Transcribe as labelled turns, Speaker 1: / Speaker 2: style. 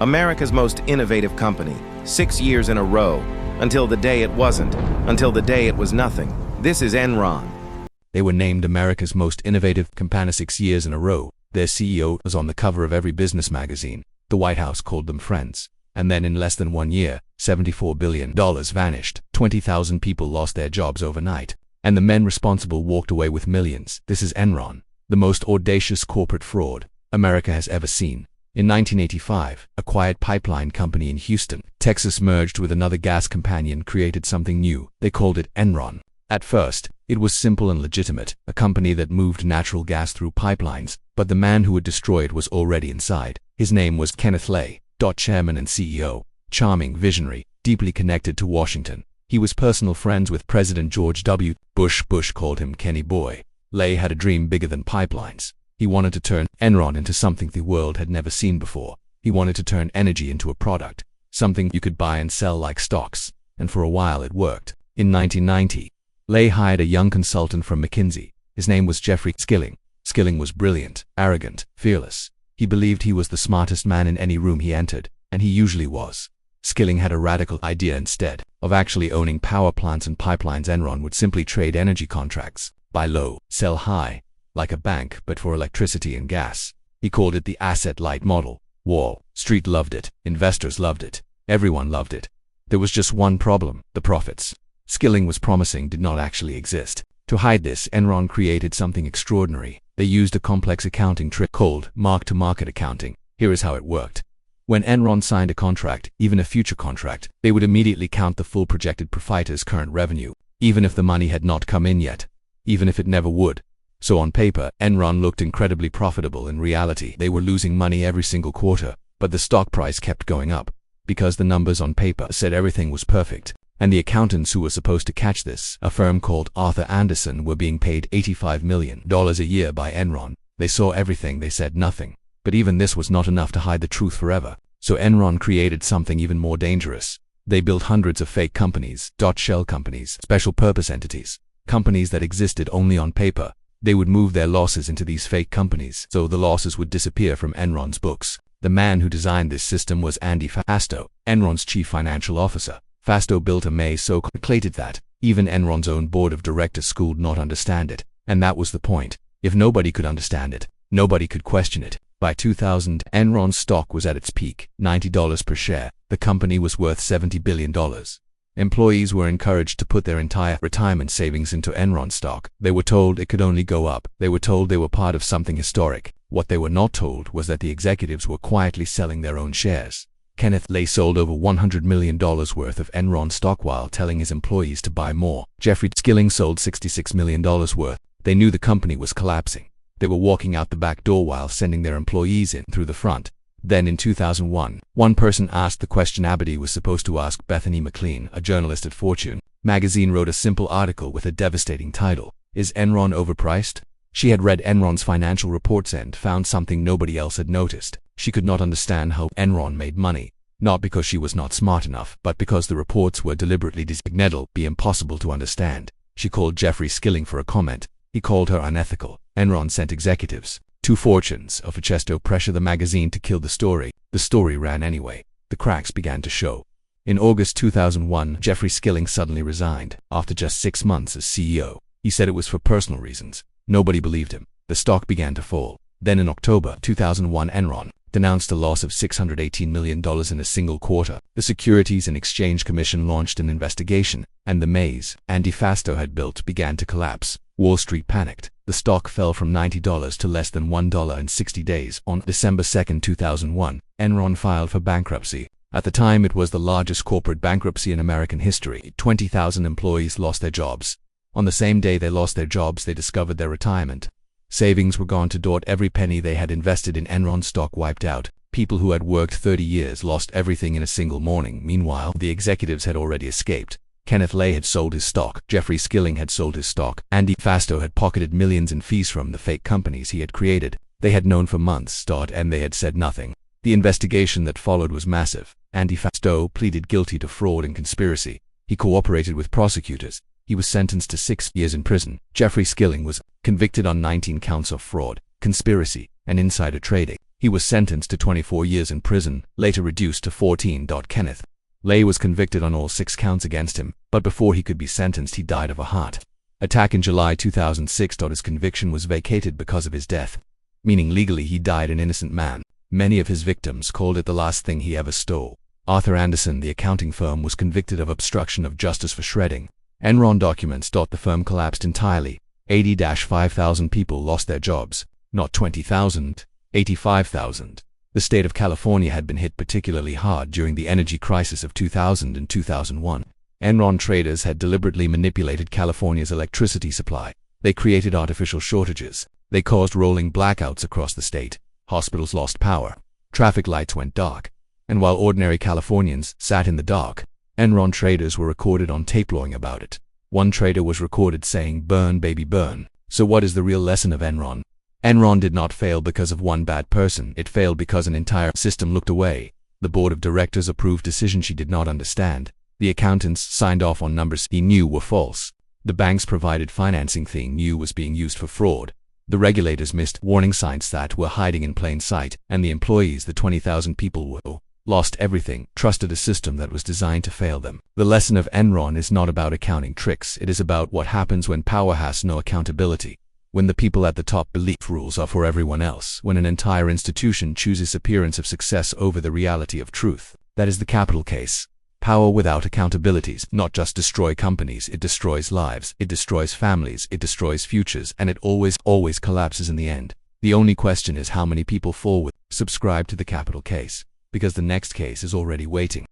Speaker 1: America's most innovative company, 6 years in a row, until the day it wasn't, until the day it was nothing. This is Enron.
Speaker 2: They were named America's most innovative company 6 years in a row. Their CEO was on the cover of every business magazine. The White House called them friends. And then in less than 1 year, $74 billion vanished. 20,000 people lost their jobs overnight. And the men responsible walked away with millions. This is Enron, the most audacious corporate fraud America has ever seen. In 1985, a quiet pipeline company in Houston, Texas merged with another gas companion, created something new. They called it Enron. At first, it was simple and legitimate, a company that moved natural gas through pipelines, but the man who would destroy it was already inside. His name was Kenneth Lay, chairman and CEO. Charming, visionary, deeply connected to Washington. He was personal friends with President George W. Bush. Bush called him Kenny Boy. Lay had a dream bigger than pipelines. He wanted to turn Enron into something the world had never seen before. He wanted to turn energy into a product, something you could buy and sell like stocks, and for a while it worked. In 1990, Lay hired a young consultant from McKinsey. His name was Jeffrey Skilling. Skilling was brilliant, arrogant, fearless. He believed he was the smartest man in any room he entered, and he usually was. Skilling had a radical idea. Instead of actually owning power plants and pipelines, Enron would simply trade energy contracts, buy low, sell high, like a bank, but for electricity and gas. He called it the asset-light model. Wall Street loved it, investors loved it, everyone loved it. There was just one problem: the profits Skilling was promising did not actually exist. To hide this, Enron created something extraordinary. They used a complex accounting trick called mark-to-market accounting. Here is how it worked. When Enron signed a contract, even a future contract, they would immediately count the full projected profiter's current revenue, even if the money had not come in yet, even if it never would. So on paper, Enron looked incredibly profitable. In reality, they were losing money every single quarter, but the stock price kept going up, because the numbers on paper said everything was perfect. And the accountants who were supposed to catch this, a firm called Arthur Andersen, were being paid $85 million a year by Enron. They saw everything, they said nothing. But even this was not enough to hide the truth forever. So Enron created something even more dangerous. They built hundreds of fake companies, shell companies, special purpose entities, companies that existed only on paper. They would move their losses into these fake companies, so the losses would disappear from Enron's books. The man who designed this system was Andy Fastow, Enron's chief financial officer. Fastow built a maze so complicated that even Enron's own board of directors could not understand it. And that was the point. If nobody could understand it, nobody could question it. By 2000, Enron's stock was at its peak, $90 per share. The company was worth $70 billion. Employees were encouraged to put their entire retirement savings into Enron stock. They were told it could only go up. They were told they were part of something historic. What they were not told was that the executives were quietly selling their own shares. Kenneth Lay sold over $100 million worth of Enron stock while telling his employees to buy more. Jeffrey Skilling sold $66 million worth. They knew the company was collapsing. They were walking out the back door while sending their employees in through the front. Then in 2001, one person asked the question Abadi was supposed to ask. Bethany McLean, a journalist at Fortune magazine, wrote a simple article with a devastating title: "Is Enron overpriced?" She had read Enron's financial reports and found something nobody else had noticed. She could not understand how Enron made money. Not because she was not smart enough, but because the reports were deliberately designed be impossible to understand. She called Jeffrey Skilling for a comment. He called her unethical. Enron sent executives to Fortune's office to pressure the magazine to kill the story. The story ran anyway. The cracks began to show. In August 2001, Jeffrey Skilling suddenly resigned after just 6 months as CEO. He said it was for personal reasons. Nobody believed him. The stock began to fall. Then in October 2001, Enron denounced a loss of $618 million in a single quarter. The Securities and Exchange Commission launched an investigation, and the maze Andy Fastow had built began to collapse. Wall Street panicked. The stock fell from $90 to less than $1 in 60 days. On December 2, 2001, Enron filed for bankruptcy. At the time, it was the largest corporate bankruptcy in American history. 20,000 employees lost their jobs. On the same day they lost their jobs, they discovered their retirement savings were gone to dirt. Every penny they had invested in Enron stock wiped out. People who had worked 30 years lost everything in a single morning. Meanwhile, the executives had already escaped. Kenneth Lay had sold his stock. Jeffrey Skilling had sold his stock. Andy Fastow had pocketed millions in fees from the fake companies he had created. They had known for months, and they had said nothing. The investigation that followed was massive. Andy Fastow pleaded guilty to fraud and conspiracy. He cooperated with prosecutors. He was sentenced to 6 years in prison. Jeffrey Skilling was convicted on 19 counts of fraud, conspiracy, and insider trading. He was sentenced to 24 years in prison, later reduced to 14. Kenneth Lay was convicted on all 6 counts against him, but before he could be sentenced he died of a heart attack in July 2006. His conviction was vacated because of his death, meaning legally he died an innocent man. Many of his victims called it the last thing he ever stole. Arthur Andersen, the accounting firm, was convicted of obstruction of justice for shredding Enron documents. The firm collapsed entirely. 80,000 people lost their jobs, not 20,000, 85,000. The state of California had been hit particularly hard during the energy crisis of 2000 and 2001. Enron traders had deliberately manipulated California's electricity supply. They created artificial shortages. They caused rolling blackouts across the state. Hospitals lost power. Traffic lights went dark. And while ordinary Californians sat in the dark, Enron traders were recorded on tape lying about it. One trader was recorded saying, "Burn, baby, burn." So what is the real lesson of Enron? Enron did not fail because of one bad person. It failed because an entire system looked away. The board of directors approved decisions she did not understand. The accountants signed off on numbers he knew were false. The banks provided financing he knew was being used for fraud. The regulators missed warning signs that were hiding in plain sight, and the employees, the 20,000 people who lost everything, trusted a system that was designed to fail them. The lesson of Enron is not about accounting tricks. It is about what happens when power has no accountability. When the people at the top believe rules are for everyone else. When an entire institution chooses appearance of success over the reality of truth. That is the capital case. Power without accountabilities not just destroy companies, it destroys lives, it destroys families, it destroys futures, and it always collapses in the end. The only question is how many people fall with. Subscribe to the capital case, because the next case is already waiting.